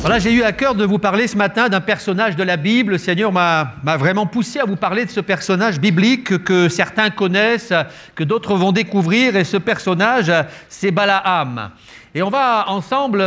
Voilà, j'ai eu à cœur de vous parler ce matin d'un personnage de la Bible. Le Seigneur m'a vraiment poussé à vous parler de ce personnage biblique que certains connaissent, que d'autres vont découvrir. Et ce personnage, c'est Balaam. Et on va ensemble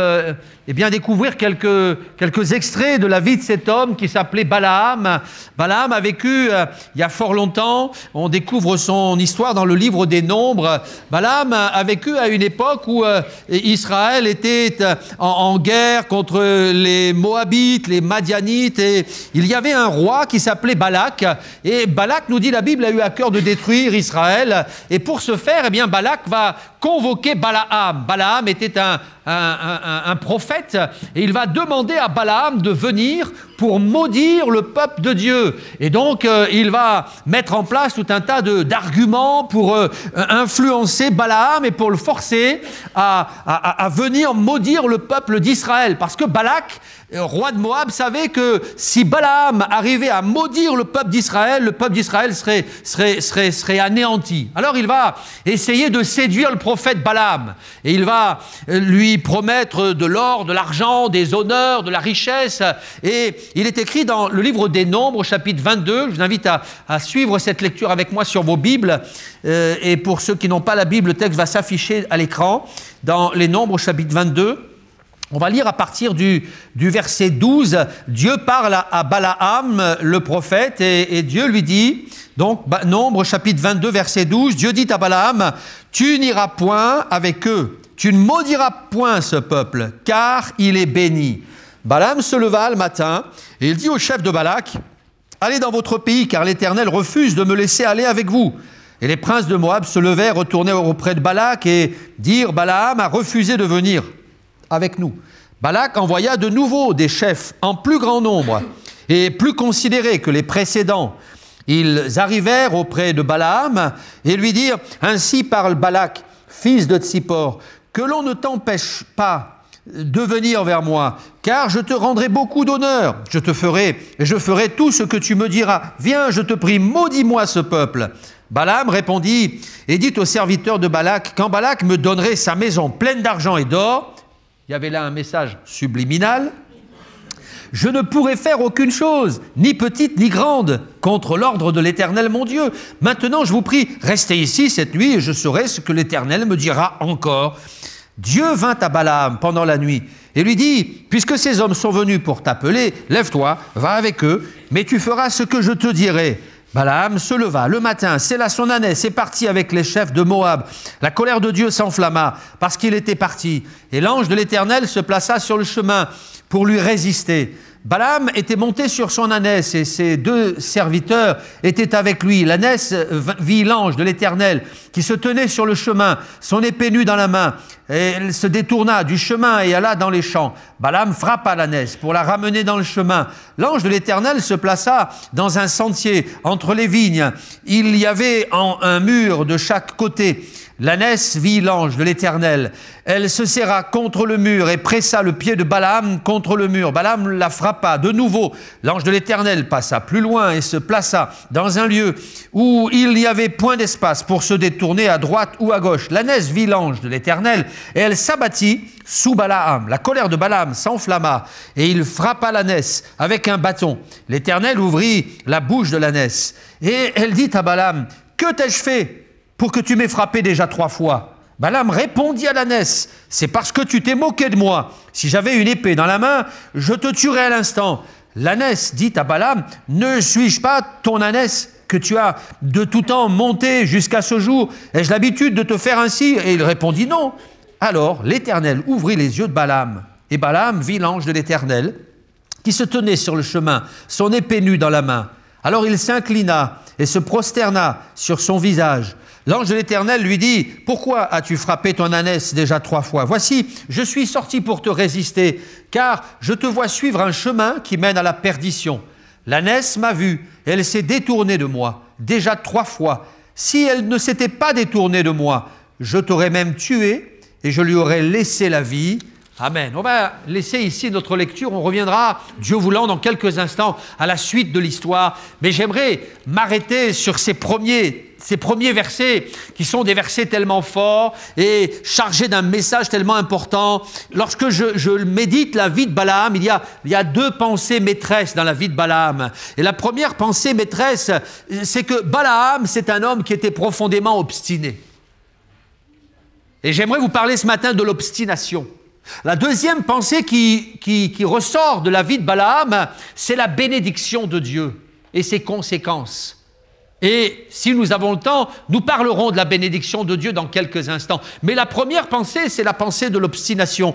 découvrir quelques extraits de la vie de cet homme qui s'appelait Balaam. Balaam a vécu il y a fort longtemps. On découvre son histoire dans le livre des Nombres. Balaam a vécu à une époque où Israël était en guerre contre les Moabites, les Madianites. Et il y avait un roi qui s'appelait Balak. Et Balak, nous dit la Bible, a eu à cœur de détruire Israël. Et pour ce faire, Balak va convoquer Balaam. Balaam était un prophète et il va demander à Balaam de venir pour maudire le peuple de Dieu. Et donc, il va mettre en place tout un tas d'arguments pour influencer Balaam et pour le forcer à venir maudire le peuple d'Israël. Parce que Balak, roi de Moab, savait que si Balaam arrivait à maudire le peuple d'Israël serait anéanti. Alors, il va essayer de séduire le prophète Balaam. Et il va lui promettre de l'or, de l'argent, des honneurs, de la richesse. Et il est écrit dans le livre des Nombres, chapitre 22. Je vous invite à suivre cette lecture avec moi sur vos Bibles. Et pour ceux qui n'ont pas la Bible, le texte va s'afficher à l'écran. Dans les Nombres, chapitre 22, on va lire à partir du verset 12. Dieu parle à Balaam, le prophète, et Dieu lui dit, donc Nombres, chapitre 22, verset 12, Dieu dit à Balaam, « Tu n'iras point avec eux, tu ne maudiras point ce peuple, car il est béni. » Balaam se leva le matin et il dit au chef de Balak, « Allez dans votre pays, car l'Éternel refuse de me laisser aller avec vous. » Et les princes de Moab se levèrent, retournèrent auprès de Balak et dirent, « Balaam a refusé de venir avec nous. » Balak envoya de nouveau des chefs en plus grand nombre et plus considérés que les précédents. Ils arrivèrent auprès de Balaam et lui dirent, « Ainsi parle Balak, fils de Tsippor, que l'on ne t'empêche pas de venir vers moi, car je te rendrai beaucoup d'honneur. Je ferai tout ce que tu me diras. Viens, je te prie, maudis-moi ce peuple. » Balaam répondit et dit aux serviteurs de Balak, « Quand Balak me donnerait sa maison pleine d'argent et d'or, » il y avait là un message subliminal, « je ne pourrais faire aucune chose, ni petite ni grande, contre l'ordre de l'Éternel mon Dieu. Maintenant, je vous prie, restez ici cette nuit et je saurai ce que l'Éternel me dira encore. » Dieu vint à Balaam pendant la nuit et lui dit, « Puisque ces hommes sont venus pour t'appeler, lève-toi, va avec eux, mais tu feras ce que je te dirai. » Balaam se leva le matin, sella son ânesse et partit avec les chefs de Moab. La colère de Dieu s'enflamma parce qu'il était parti. Et l'ange de l'Éternel se plaça sur le chemin pour lui résister. Balaam était monté sur son ânesse et ses deux serviteurs étaient avec lui. L'ânesse vit l'ange de l'Éternel qui se tenait sur le chemin, son épée nue dans la main. Et elle se détourna du chemin et alla dans les champs. Balaam frappa l'ânesse pour la ramener dans le chemin. L'ange de l'Éternel se plaça dans un sentier entre les vignes. Il y avait un mur de chaque côté. L'ânesse vit l'ange de l'Éternel. Elle se serra contre le mur et pressa le pied de Balaam contre le mur. Balaam la frappa de nouveau. L'ange de l'Éternel passa plus loin et se plaça dans un lieu où il n'y avait point d'espace pour se détourner à droite ou à gauche. L'ânesse vit l'ange de l'Éternel et elle s'abattit sous Balaam. La colère de Balaam s'enflamma et il frappa l'ânesse avec un bâton. L'Éternel ouvrit la bouche de l'ânesse et elle dit à Balaam, « Que t'ai-je fait pour que tu m'aies frappé déjà 3 fois ?» Balaam répondit à l'ânesse, « C'est parce que tu t'es moqué de moi. Si j'avais une épée dans la main, je te tuerais à l'instant. » L'ânesse dit à Balaam, « Ne suis-je pas ton ânesse que tu as de tout temps monté jusqu'à ce jour? Ai-je l'habitude de te faire ainsi ?» Et il répondit, « Non. » Alors l'Éternel ouvrit les yeux de Balaam, et Balaam vit l'ange de l'Éternel qui se tenait sur le chemin, son épée nue dans la main. Alors il s'inclina et se prosterna sur son visage. L'ange de l'Éternel lui dit, « Pourquoi as-tu frappé ton ânesse déjà 3 fois? Voici, je suis sorti pour te résister, car je te vois suivre un chemin qui mène à la perdition. L'ânesse m'a vu, et elle s'est détournée de moi, déjà 3 fois. Si elle ne s'était pas détournée de moi, je t'aurais même tué, et je lui aurais laissé la vie. » Amen. On va laisser ici notre lecture. On reviendra, Dieu voulant, dans quelques instants à la suite de l'histoire. Mais j'aimerais m'arrêter sur ces premiers ces premiers versets qui sont des versets tellement forts et chargés d'un message tellement important. Lorsque je médite la vie de Balaam, il y a deux pensées maîtresses dans la vie de Balaam. Et la première pensée maîtresse, c'est que Balaam, c'est un homme qui était profondément obstiné. Et j'aimerais vous parler ce matin de l'obstination. La deuxième pensée qui ressort de la vie de Balaam, c'est la bénédiction de Dieu et ses conséquences. Et si nous avons le temps, nous parlerons de la bénédiction de Dieu dans quelques instants. Mais la première pensée, c'est la pensée de l'obstination.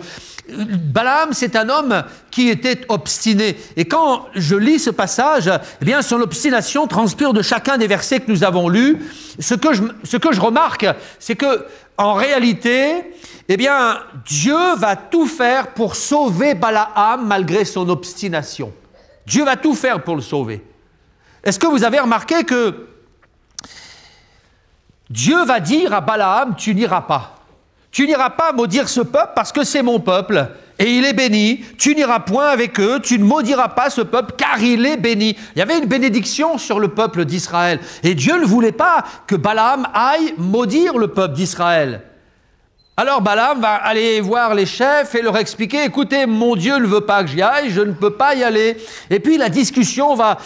Balaam, c'est un homme qui était obstiné. Et quand je lis ce passage, eh bien, son obstination transpire de chacun des versets que nous avons lus. Ce que je remarque, c'est que, en réalité, eh bien, Dieu va tout faire pour sauver Balaam malgré son obstination. Dieu va tout faire pour le sauver. Est-ce que vous avez remarqué que Dieu va dire à Balaam, tu n'iras pas. Tu n'iras pas maudire ce peuple parce que c'est mon peuple et il est béni. Tu n'iras point avec eux, tu ne maudiras pas ce peuple car il est béni. Il y avait une bénédiction sur le peuple d'Israël. Et Dieu ne voulait pas que Balaam aille maudire le peuple d'Israël. Alors Balaam va aller voir les chefs et leur expliquer, écoutez, mon Dieu ne veut pas que j'y aille, je ne peux pas y aller. Et puis la discussion va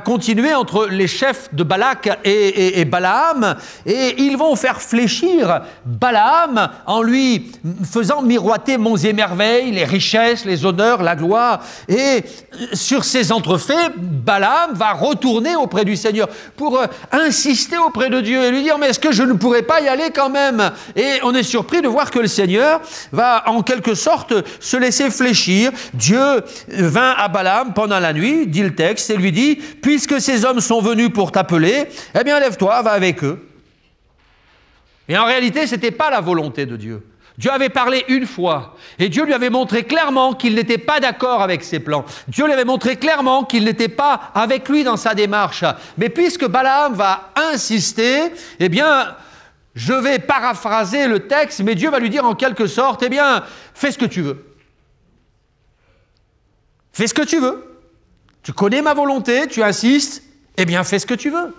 continuer entre les chefs de Balak et Balaam, et ils vont faire fléchir Balaam en lui faisant miroiter monts et merveilles, les richesses, les honneurs, la gloire. Et sur ces entrefaits, Balaam va retourner auprès du Seigneur pour insister auprès de Dieu et lui dire, mais est-ce que je ne pourrais pas y aller quand même? Et on est surpris de voir que le Seigneur va en quelque sorte se laisser fléchir. Dieu vint à Balaam pendant la nuit, dit le texte, et lui dit, puisque ces hommes sont venus pour t'appeler, eh bien lève-toi, va avec eux. Et en réalité, ce n'était pas la volonté de Dieu. Dieu avait parlé une fois et Dieu lui avait montré clairement qu'il n'était pas d'accord avec ses plans. Dieu lui avait montré clairement qu'il n'était pas avec lui dans sa démarche. Mais puisque Balaam va insister, eh bien, je vais paraphraser le texte, mais Dieu va lui dire en quelque sorte, eh bien, fais ce que tu veux. Fais ce que tu veux. Tu connais ma volonté, tu insistes, eh bien, fais ce que tu veux.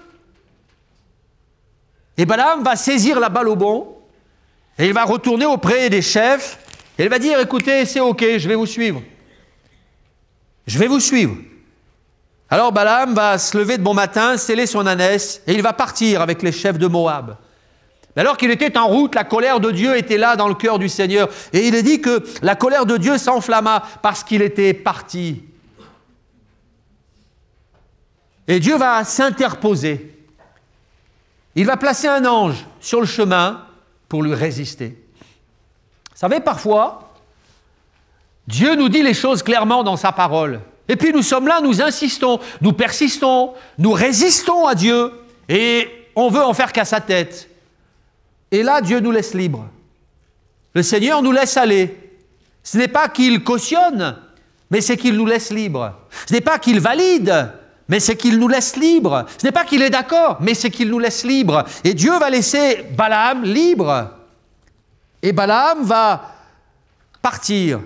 Et Balaam va saisir la balle au bond, et il va retourner auprès des chefs, et il va dire, écoutez, c'est OK, je vais vous suivre. Je vais vous suivre. Alors Balaam va se lever de bon matin, sceller son ânesse, et il va partir avec les chefs de Moab. Alors qu'il était en route, la colère de Dieu était là dans le cœur du Seigneur. Et il est dit que la colère de Dieu s'enflamma parce qu'il était parti. Et Dieu va s'interposer. Il va placer un ange sur le chemin pour lui résister. Vous savez, parfois, Dieu nous dit les choses clairement dans sa parole. Et puis nous sommes là, nous insistons, nous persistons, nous résistons à Dieu et on veut en faire qu'à sa tête. Et là, Dieu nous laisse libres. Le Seigneur nous laisse aller. Ce n'est pas qu'il cautionne, mais c'est qu'il nous laisse libres. Ce n'est pas qu'il valide, mais c'est qu'il nous laisse libres. Ce n'est pas qu'il est d'accord, mais c'est qu'il nous laisse libres. Et Dieu va laisser Balaam libre. Et Balaam va partir.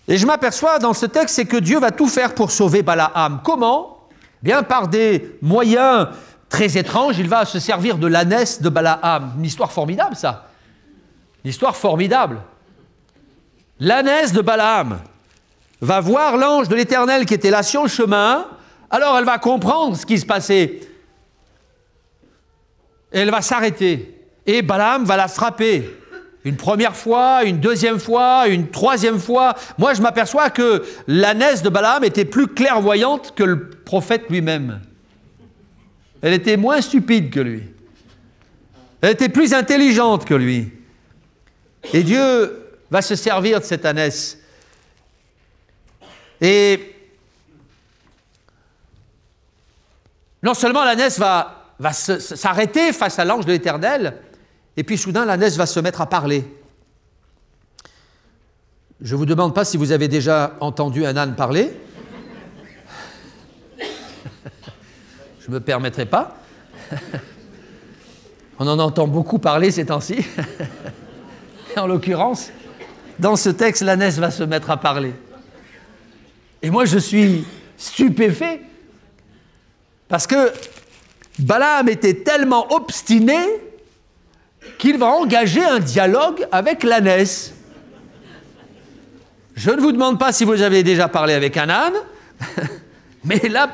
Et je m'aperçois dans ce texte, c'est que Dieu va tout faire pour sauver Balaam. Comment? Bien par des moyens très étrange, il va se servir de l'ânesse de Balaam. Une histoire formidable, ça. Une histoire formidable. L'ânesse de Balaam va voir l'ange de l'Éternel qui était là sur le chemin. Alors elle va comprendre ce qui se passait. Et elle va s'arrêter. Et Balaam va la frapper. Une première fois, une deuxième fois, une troisième fois. Moi, je m'aperçois que l'ânesse de Balaam était plus clairvoyante que le prophète lui-même. Elle était moins stupide que lui. Elle était plus intelligente que lui. Et Dieu va se servir de cette ânesse. Et non seulement l'ânesse va s'arrêter face à l'ange de l'Éternel, et puis soudain l'ânesse va se mettre à parler. Je ne vous demande pas si vous avez déjà entendu un âne parler. Je ne me permettrai pas. On en entend beaucoup parler ces temps-ci. En l'occurrence, dans ce texte, l'ânesse va se mettre à parler. Et moi, je suis stupéfait parce que Balaam était tellement obstiné qu'il va engager un dialogue avec l'ânesse. Je ne vous demande pas si vous avez déjà parlé avec un âne, mais là,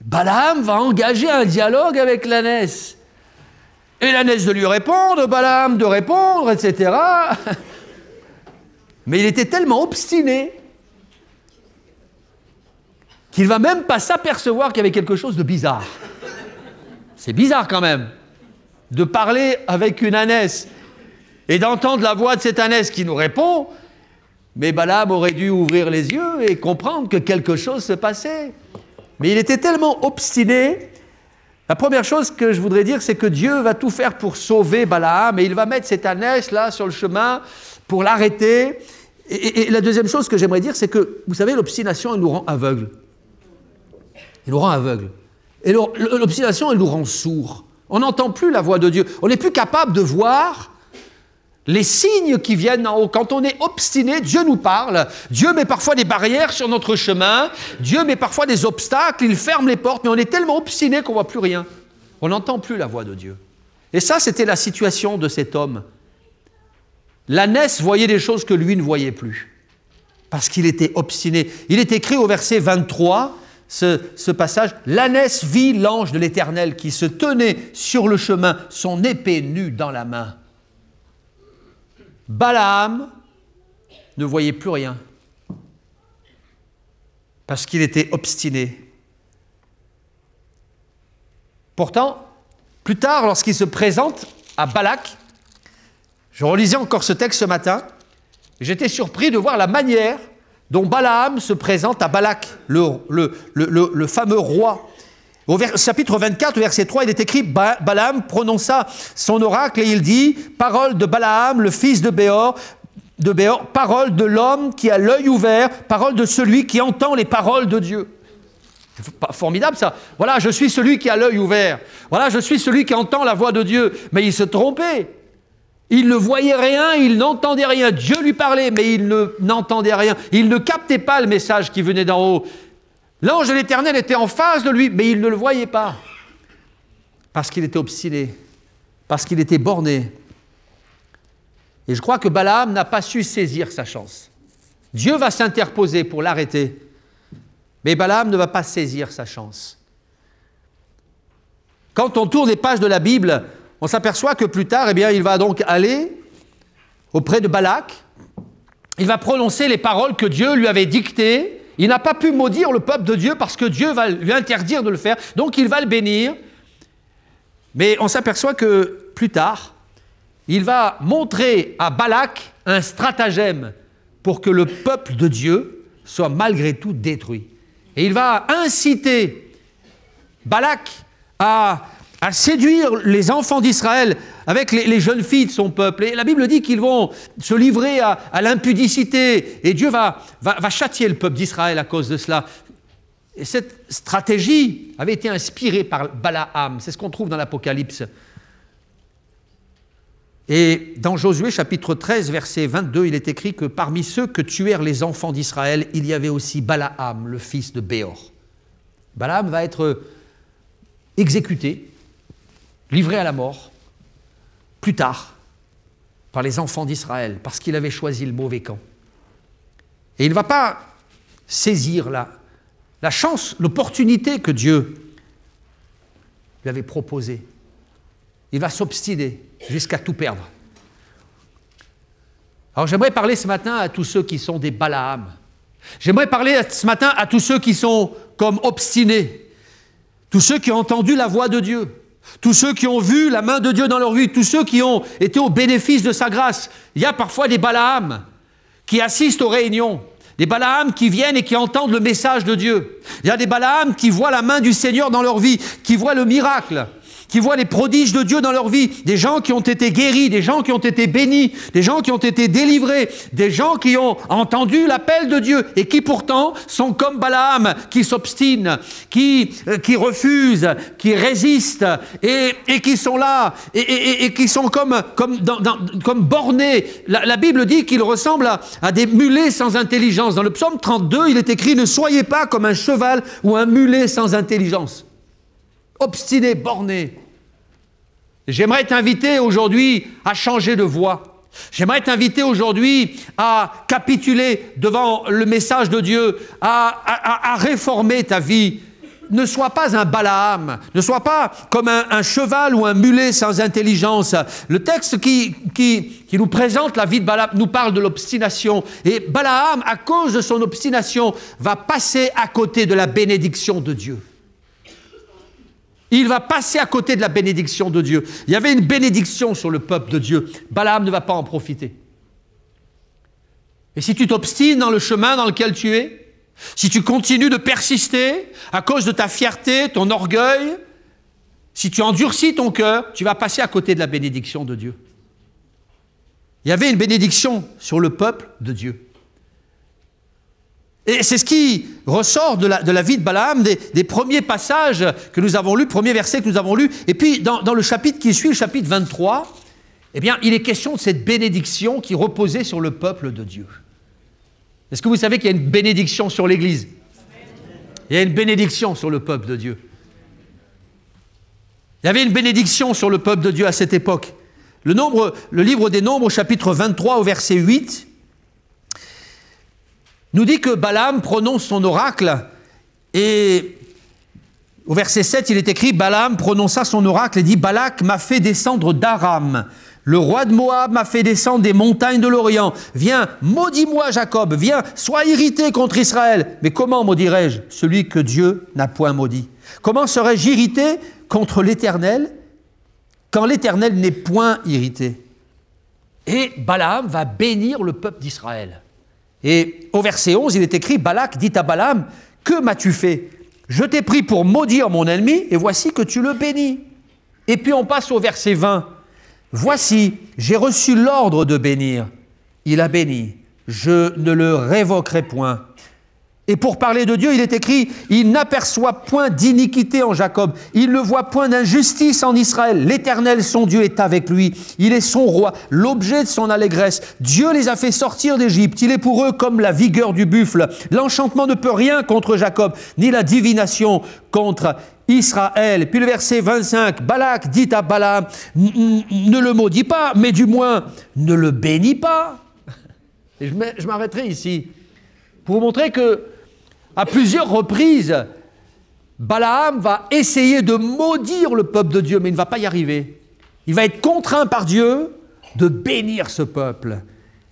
Balaam va engager un dialogue avec l'ânesse. Et l'ânesse de lui répondre, Balaam de répondre, etc. Mais il était tellement obstiné qu'il ne va même pas s'apercevoir qu'il y avait quelque chose de bizarre. C'est bizarre quand même, de parler avec une ânesse et d'entendre la voix de cette ânesse qui nous répond, mais Balaam aurait dû ouvrir les yeux et comprendre que quelque chose se passait. Mais il était tellement obstiné. La première chose que je voudrais dire, c'est que Dieu va tout faire pour sauver Balaam, et il va mettre cette ânesse là sur le chemin pour l'arrêter. Et la deuxième chose que j'aimerais dire, c'est que, vous savez, l'obstination, elle nous rend aveugles. Elle nous rend aveugles. Et l'obstination, elle nous rend sourds. On n'entend plus la voix de Dieu. On n'est plus capable de voir les signes qui viennent en haut. Quand on est obstiné, Dieu nous parle. Dieu met parfois des barrières sur notre chemin. Dieu met parfois des obstacles. Il ferme les portes. Mais on est tellement obstiné qu'on ne voit plus rien. On n'entend plus la voix de Dieu. Et ça, c'était la situation de cet homme. L'ânesse voyait des choses que lui ne voyait plus. Parce qu'il était obstiné. Il est écrit au verset 23, ce passage, « L'ânesse vit l'ange de l'Éternel qui se tenait sur le chemin, son épée nue dans la main. » Balaam ne voyait plus rien parce qu'il était obstiné. Pourtant, plus tard, lorsqu'il se présente à Balak, je relisais encore ce texte ce matin, j'étais surpris de voir la manière dont Balaam se présente à Balak, le fameux roi. Au chapitre 24, verset 3, il est écrit « Balaam prononça son oracle et il dit « Parole de Balaam, le fils de Béor, parole de l'homme qui a l'œil ouvert, parole de celui qui entend les paroles de Dieu. » C'est formidable ça. Voilà, je suis celui qui a l'œil ouvert. Voilà, je suis celui qui entend la voix de Dieu. Mais il se trompait. Il ne voyait rien, il n'entendait rien. Dieu lui parlait, mais il n'entendait rien. Il ne captait pas le message qui venait d'en haut. L'ange de l'Éternel était en face de lui, mais il ne le voyait pas. Parce qu'il était obstiné, parce qu'il était borné. Et je crois que Balaam n'a pas su saisir sa chance. Dieu va s'interposer pour l'arrêter, mais Balaam ne va pas saisir sa chance. Quand on tourne les pages de la Bible, on s'aperçoit que plus tard, eh bien, il va donc aller auprès de Balak. Il va prononcer les paroles que Dieu lui avait dictées. Il n'a pas pu maudire le peuple de Dieu parce que Dieu va lui interdire de le faire. Donc il va le bénir. Mais on s'aperçoit que plus tard, il va montrer à Balak un stratagème pour que le peuple de Dieu soit malgré tout détruit. Et il va inciter Balak à séduire les enfants d'Israël avec les jeunes filles de son peuple. Et la Bible dit qu'ils vont se livrer à l'impudicité. Et Dieu va châtier le peuple d'Israël à cause de cela. Et cette stratégie avait été inspirée par Balaam. C'est ce qu'on trouve dans l'Apocalypse. Et dans Josué chapitre 13, verset 22, il est écrit que parmi ceux que tuèrent les enfants d'Israël, il y avait aussi Balaam, le fils de Béor. Balaam va être exécuté, livré à la mort, plus tard, par les enfants d'Israël, parce qu'il avait choisi le mauvais camp. Et il ne va pas saisir la chance, l'opportunité que Dieu lui avait proposée. Il va s'obstiner jusqu'à tout perdre. Alors j'aimerais parler ce matin à tous ceux qui sont des Balaam. J'aimerais parler ce matin à tous ceux qui sont comme obstinés, tous ceux qui ont entendu la voix de Dieu, tous ceux qui ont vu la main de Dieu dans leur vie, tous ceux qui ont été au bénéfice de sa grâce. Il y a parfois des Balaam qui assistent aux réunions, des Balaam qui viennent et qui entendent le message de Dieu. Il y a des Balaam qui voient la main du Seigneur dans leur vie, qui voient le miracle, qui voient les prodiges de Dieu dans leur vie, des gens qui ont été guéris, des gens qui ont été bénis, des gens qui ont été délivrés, des gens qui ont entendu l'appel de Dieu et qui pourtant sont comme Balaam, qui s'obstinent, qui refusent, qui résistent et qui sont là et qui sont comme bornés. La Bible dit qu'ils ressemblent à des mulets sans intelligence. Dans le psaume 32, il est écrit « Ne soyez pas comme un cheval ou un mulet sans intelligence ». obstiné, borné. J'aimerais t'inviter aujourd'hui à changer de voie. J'aimerais t'inviter aujourd'hui à capituler devant le message de Dieu, à réformer ta vie. Ne sois pas un Balaam, ne sois pas comme un cheval ou un mulet sans intelligence. Le texte qui nous présente la vie de Balaam nous parle de l'obstination. Et Balaam, à cause de son obstination, va passer à côté de la bénédiction de Dieu. Il va passer à côté de la bénédiction de Dieu. Il y avait une bénédiction sur le peuple de Dieu. Balaam ne va pas en profiter. Et si tu t'obstines dans le chemin dans lequel tu es, si tu continues de persister à cause de ta fierté, ton orgueil, si tu endurcis ton cœur, tu vas passer à côté de la bénédiction de Dieu. Il y avait une bénédiction sur le peuple de Dieu. Et c'est ce qui ressort de la vie de Balaam, des premiers passages que nous avons lus, premiers versets que nous avons lus. Et puis, dans le chapitre qui suit, le chapitre 23, eh bien, il est question de cette bénédiction qui reposait sur le peuple de Dieu. Est-ce que vous savez qu'il y a une bénédiction sur l'Église? Il y a une bénédiction sur le peuple de Dieu. Il y avait une bénédiction sur le peuple de Dieu à cette époque. Le livre des Nombres, au chapitre 23, au verset 8, nous dit que Balaam prononce son oracle et au verset 7, il est écrit « Balaam prononça son oracle et dit « Balak m'a fait descendre d'Aram. Le roi de Moab m'a fait descendre des montagnes de l'Orient. Viens, maudis-moi Jacob, viens, sois irrité contre Israël. Mais comment maudirais-je celui que Dieu n'a point maudit? Comment serais-je irrité contre l'Éternel quand l'Éternel n'est point irrité ?» Et Balaam va bénir le peuple d'Israël. Et au verset 11, il est écrit « Balak dit à Balaam, que m'as-tu fait? Je t'ai pris pour maudire mon ennemi, et voici que tu le bénis. » Et puis on passe au verset 20. « Voici, j'ai reçu l'ordre de bénir. Il a béni. Je ne le révoquerai point. » Et pour parler de Dieu, il est écrit « Il n'aperçoit point d'iniquité en Jacob. Il ne voit point d'injustice en Israël. L'Éternel, son Dieu, est avec lui. Il est son roi, l'objet de son allégresse. Dieu les a fait sortir d'Égypte. Il est pour eux comme la vigueur du buffle. L'enchantement ne peut rien contre Jacob, ni la divination contre Israël. » Puis le verset 25, Balak dit à Balaam, ne le maudis pas, mais du moins, ne le bénis pas. Et je m'arrêterai ici pour vous montrer que, à plusieurs reprises, Balaam va essayer de maudire le peuple de Dieu, mais il ne va pas y arriver. Il va être contraint par Dieu de bénir ce peuple.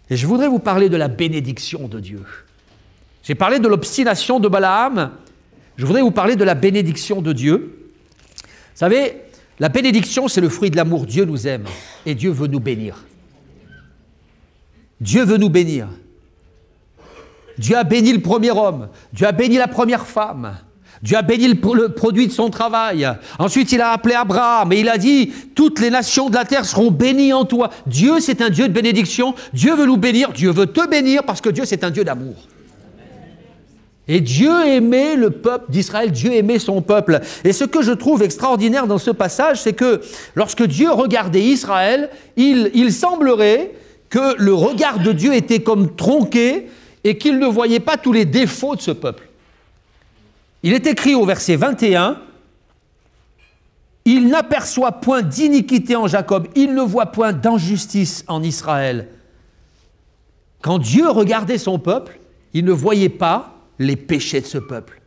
Et je voudrais vous parler de la bénédiction de Dieu. J'ai parlé de l'obstination de Balaam. Je voudrais vous parler de la bénédiction de Dieu. Vous savez, la bénédiction, c'est le fruit de l'amour. Dieu nous aime et Dieu veut nous bénir. Dieu veut nous bénir. Dieu a béni le premier homme. Dieu a béni la première femme. Dieu a béni le produit de son travail. Ensuite, il a appelé Abraham et il a dit « Toutes les nations de la terre seront bénies en toi. » Dieu, c'est un Dieu de bénédiction. Dieu veut nous bénir. Dieu veut te bénir parce que Dieu, c'est un Dieu d'amour. Et Dieu aimait le peuple d'Israël, Dieu aimait son peuple. Et ce que je trouve extraordinaire dans ce passage, c'est que lorsque Dieu regardait Israël, il semblerait que le regard de Dieu était comme tronqué et qu'il ne voyait pas tous les défauts de ce peuple. Il est écrit au verset 21, « Il n'aperçoit point d'iniquité en Jacob, il ne voit point d'injustice en Israël. » Quand Dieu regardait son peuple, il ne voyait pas les péchés de ce peuple.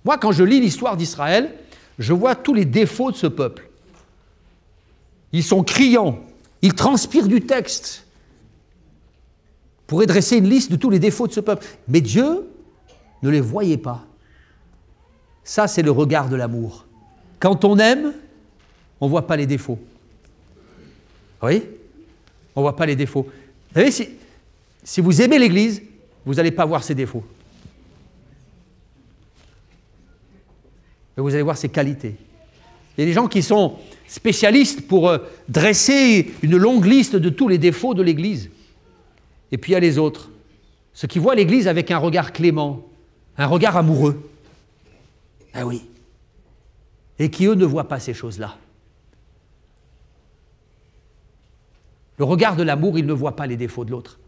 Moi, quand je lis l'histoire d'Israël, je vois tous les défauts de ce peuple. Ils sont criants, ils transpirent du texte. On pourrait dresser une liste de tous les défauts de ce peuple. Mais Dieu ne les voyait pas. Ça, c'est le regard de l'amour. Quand on aime, on ne voit pas les défauts. Oui? On ne voit pas les défauts. Vous savez, si vous aimez l'Église, vous n'allez pas voir ses défauts. Mais vous allez voir ses qualités. Il y a des gens qui sont spécialistes pour dresser une longue liste de tous les défauts de l'Église. Et puis il y a les autres, ceux qui voient l'Église avec un regard clément, un regard amoureux. Ah oui. Et qui, eux, ne voient pas ces choses-là. Le regard de l'amour, il ne voit pas les défauts de l'autre.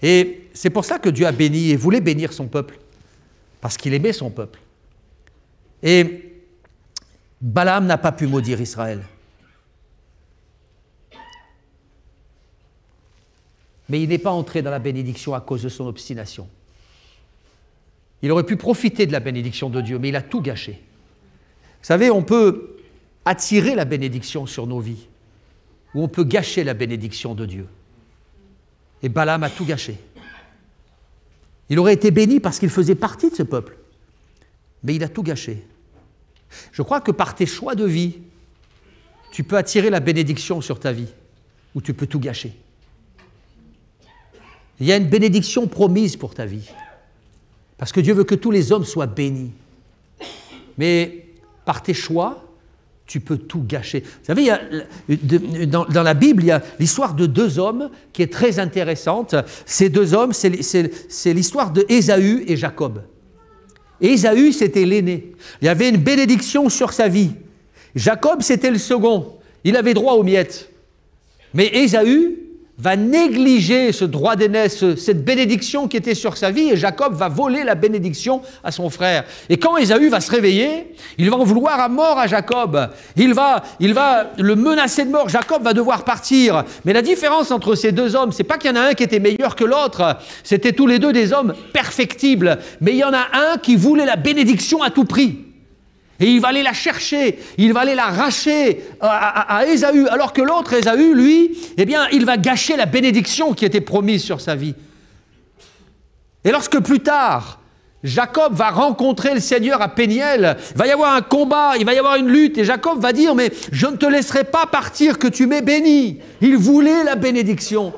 Et c'est pour ça que Dieu a béni et voulait bénir son peuple, parce qu'il aimait son peuple. Et Balaam n'a pas pu maudire Israël. Mais il n'est pas entré dans la bénédiction à cause de son obstination. Il aurait pu profiter de la bénédiction de Dieu, mais il a tout gâché. Vous savez, on peut attirer la bénédiction sur nos vies, ou on peut gâcher la bénédiction de Dieu. Et Balaam a tout gâché. Il aurait été béni parce qu'il faisait partie de ce peuple, mais il a tout gâché. Je crois que par tes choix de vie, tu peux attirer la bénédiction sur ta vie, ou tu peux tout gâcher. Il y a une bénédiction promise pour ta vie, parce que Dieu veut que tous les hommes soient bénis. Mais par tes choix, tu peux tout gâcher. Vous savez, dans la Bible, il y a l'histoire de deux hommes qui est très intéressante. Ces deux hommes, c'est l'histoire d'Ésaü et Jacob. Ésaü, c'était l'aîné. Il y avait une bénédiction sur sa vie. Jacob, c'était le second. Il avait droit aux miettes. Mais Ésaü va négliger ce droit d'aînesse, cette bénédiction qui était sur sa vie, et Jacob va voler la bénédiction à son frère. Et quand Ésaü va se réveiller, il va en vouloir à mort à Jacob. Il va le menacer de mort. Jacob va devoir partir. Mais la différence entre ces deux hommes, c'est pas qu'il y en a un qui était meilleur que l'autre. C'était tous les deux des hommes perfectibles. Mais il y en a un qui voulait la bénédiction à tout prix. Et il va aller la chercher, il va aller l'arracher à Ésaü, alors que l'autre, Ésaü, lui, eh bien, il va gâcher la bénédiction qui était promise sur sa vie. Et lorsque plus tard, Jacob va rencontrer le Seigneur à Péniel, il va y avoir un combat, il va y avoir une lutte, et Jacob va dire, mais je ne te laisserai pas partir que tu m'aies béni. Il voulait la bénédiction.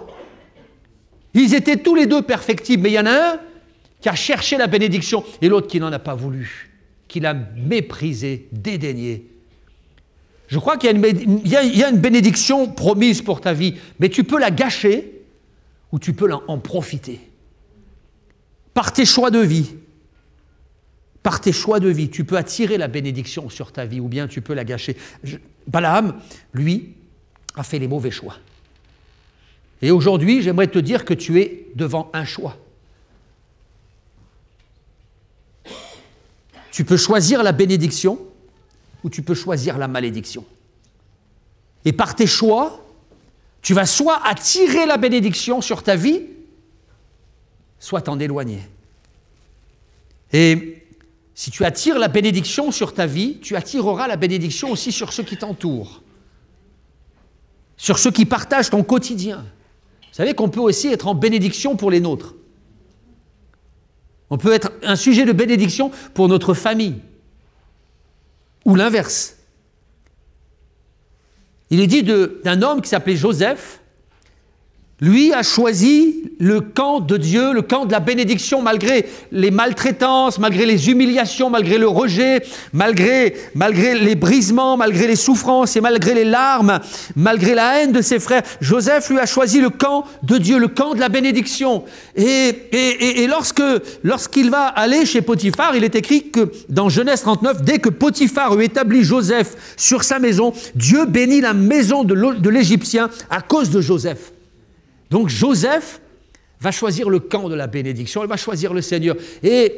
Ils étaient tous les deux perfectibles, mais il y en a un qui a cherché la bénédiction, et l'autre qui n'en a pas voulu, qu'il a méprisé, dédaigné. Je crois qu'il y a une bénédiction promise pour ta vie, mais tu peux la gâcher ou tu peux en profiter. Par tes choix de vie. Par tes choix de vie, tu peux attirer la bénédiction sur ta vie ou bien tu peux la gâcher. Balaam, lui, a fait les mauvais choix. Et aujourd'hui, j'aimerais te dire que tu es devant un choix. Tu peux choisir la bénédiction ou tu peux choisir la malédiction. Et par tes choix, tu vas soit attirer la bénédiction sur ta vie, soit t'en éloigner. Et si tu attires la bénédiction sur ta vie, tu attireras la bénédiction aussi sur ceux qui t'entourent, sur ceux qui partagent ton quotidien. Vous savez qu'on peut aussi être en bénédiction pour les nôtres. On peut être un sujet de bénédiction pour notre famille. Ou l'inverse. Il est dit d'un homme qui s'appelait Joseph. Lui a choisi le camp de Dieu, le camp de la bénédiction, malgré les maltraitances, malgré les humiliations, malgré le rejet, malgré les brisements, malgré les souffrances et malgré les larmes, malgré la haine de ses frères. Joseph, lui, a choisi le camp de Dieu, le camp de la bénédiction. Et lorsqu'il va aller chez Potiphar, il est écrit que dans Genèse 39, dès que Potiphar eut établi Joseph sur sa maison, Dieu bénit la maison de l'Égyptien à cause de Joseph. Donc Joseph va choisir le camp de la bénédiction, il va choisir le Seigneur. Et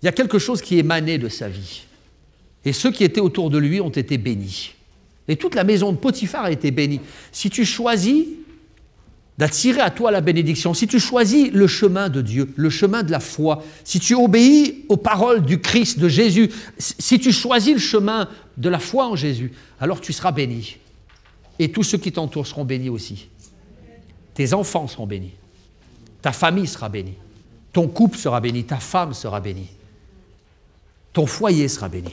il y a quelque chose qui émanait de sa vie. Et ceux qui étaient autour de lui ont été bénis. Et toute la maison de Potiphar a été bénie. Si tu choisis d'attirer à toi la bénédiction, si tu choisis le chemin de Dieu, le chemin de la foi, si tu obéis aux paroles du Christ, de Jésus, si tu choisis le chemin de la foi en Jésus, alors tu seras béni. Et tous ceux qui t'entourent seront bénis aussi. Tes enfants seront bénis. Ta famille sera bénie. Ton couple sera béni. Ta femme sera bénie. Ton foyer sera béni.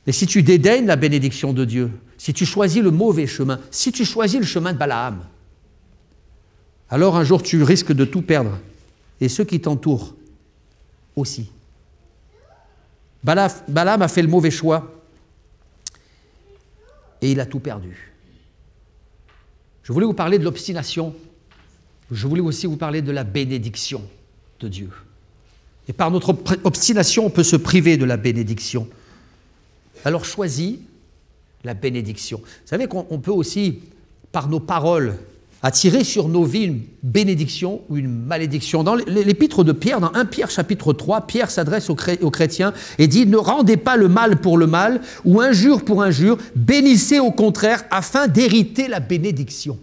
Mais si tu dédaignes la bénédiction de Dieu, si tu choisis le mauvais chemin, si tu choisis le chemin de Balaam, alors un jour tu risques de tout perdre. Et ceux qui t'entourent aussi. Balaam a fait le mauvais choix et il a tout perdu. Je voulais vous parler de l'obstination. Je voulais aussi vous parler de la bénédiction de Dieu. Et par notre obstination, on peut se priver de la bénédiction. Alors choisis la bénédiction. Vous savez qu'on peut aussi, par nos paroles, attirer sur nos vies une bénédiction ou une malédiction. Dans l'épître de Pierre, dans 1 Pierre chapitre 3, Pierre s'adresse aux chrétiens et dit « Ne rendez pas le mal pour le mal ou injure pour injure, bénissez au contraire afin d'hériter la bénédiction. »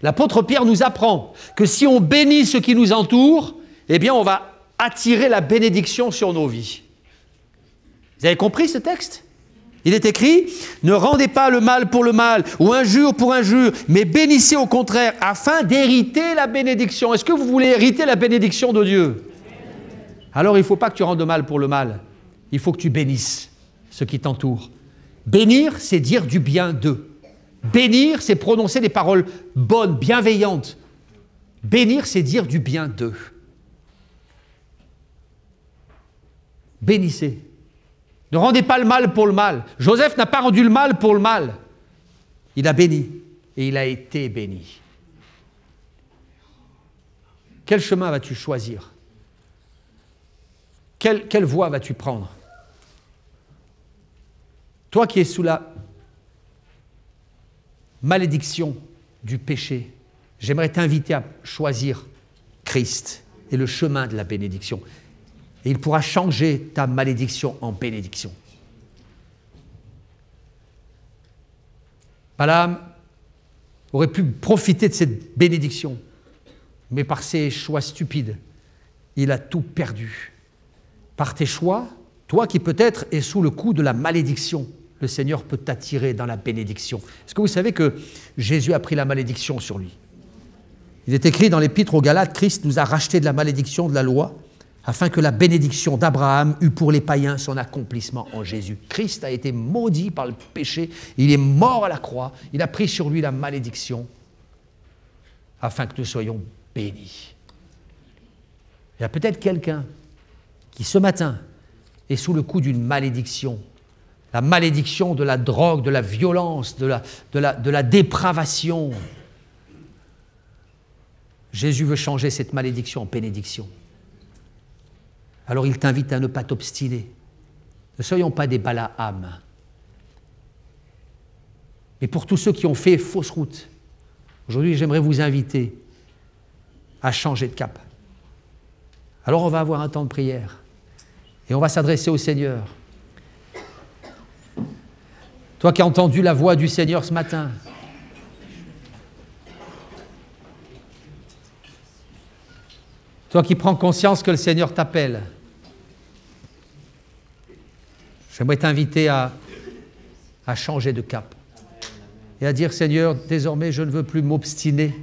L'apôtre Pierre nous apprend que si on bénit ce qui nous entoure, eh bien on va attirer la bénédiction sur nos vies. Vous avez compris ce texte ? Il est écrit « Ne rendez pas le mal pour le mal ou injure pour injure, mais bénissez au contraire afin d'hériter la bénédiction. » Est-ce que vous voulez hériter la bénédiction de Dieu? Alors il ne faut pas que tu rendes le mal pour le mal. Il faut que tu bénisses ce qui t'entoure. Bénir, c'est dire du bien d'eux. Bénir, c'est prononcer des paroles bonnes, bienveillantes. Bénir, c'est dire du bien d'eux. Bénissez. Ne rendez pas le mal pour le mal. Joseph n'a pas rendu le mal pour le mal. Il a béni et il a été béni. Quel chemin vas-tu choisir? Quelle voie vas-tu prendre? Toi qui es sous la malédiction du péché, j'aimerais t'inviter à choisir Christ et le chemin de la bénédiction. Et il pourra changer ta malédiction en bénédiction. Balaam aurait pu profiter de cette bénédiction, mais par ses choix stupides, il a tout perdu. Par tes choix, toi qui peut-être es sous le coup de la malédiction, le Seigneur peut t'attirer dans la bénédiction. Est-ce que vous savez que Jésus a pris la malédiction sur lui? Il est écrit dans l'Épître aux Galates, Christ nous a rachetés de la malédiction de la loi, afin que la bénédiction d'Abraham eût pour les païens son accomplissement en Jésus. Christ a été maudit par le péché, il est mort à la croix, il a pris sur lui la malédiction, afin que nous soyons bénis. Il y a peut-être quelqu'un qui ce matin est sous le coup d'une malédiction, la malédiction de la drogue, de la violence, de la dépravation. Jésus veut changer cette malédiction en bénédiction. Alors il t'invite à ne pas t'obstiner. Ne soyons pas des Balaam. Mais pour tous ceux qui ont fait fausse route, aujourd'hui j'aimerais vous inviter à changer de cap. Alors on va avoir un temps de prière et on va s'adresser au Seigneur. Toi qui as entendu la voix du Seigneur ce matin, toi qui prends conscience que le Seigneur t'appelle, j'aimerais t'inviter à changer de cap et à dire, Seigneur, désormais je ne veux plus m'obstiner,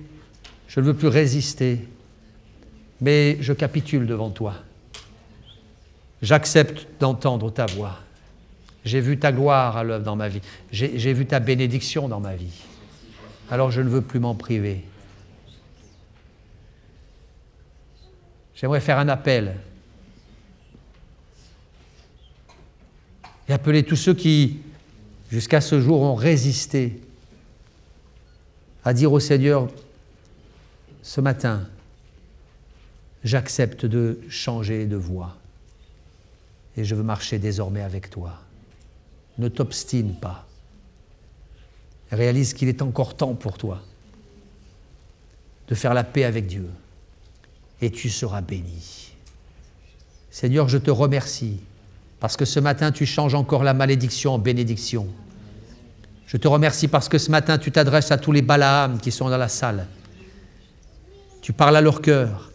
je ne veux plus résister, mais je capitule devant toi. J'accepte d'entendre ta voix. J'ai vu ta gloire à l'œuvre dans ma vie. J'ai vu ta bénédiction dans ma vie. Alors je ne veux plus m'en priver. J'aimerais faire un appel et appeler tous ceux qui, jusqu'à ce jour, ont résisté à dire au Seigneur, ce matin, j'accepte de changer de voie et je veux marcher désormais avec toi. Ne t'obstine pas. Réalise qu'il est encore temps pour toi de faire la paix avec Dieu. Et tu seras béni. Seigneur, je te remercie parce que ce matin, tu changes encore la malédiction en bénédiction. Je te remercie parce que ce matin, tu t'adresses à tous les Balaam qui sont dans la salle. Tu parles à leur cœur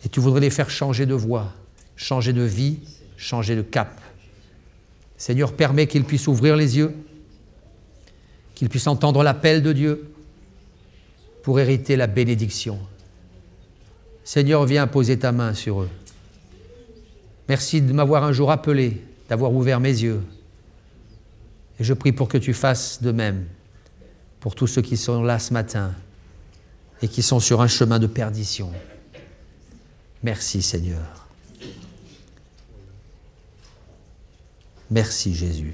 et tu voudrais les faire changer de voie, changer de vie, changer de cap. Seigneur, permets qu'ils puissent ouvrir les yeux, qu'ils puissent entendre l'appel de Dieu pour hériter la bénédiction. Seigneur, viens poser ta main sur eux. Merci de m'avoir un jour appelé, d'avoir ouvert mes yeux. Et je prie pour que tu fasses de même pour tous ceux qui sont là ce matin et qui sont sur un chemin de perdition. Merci Seigneur. Merci Jésus.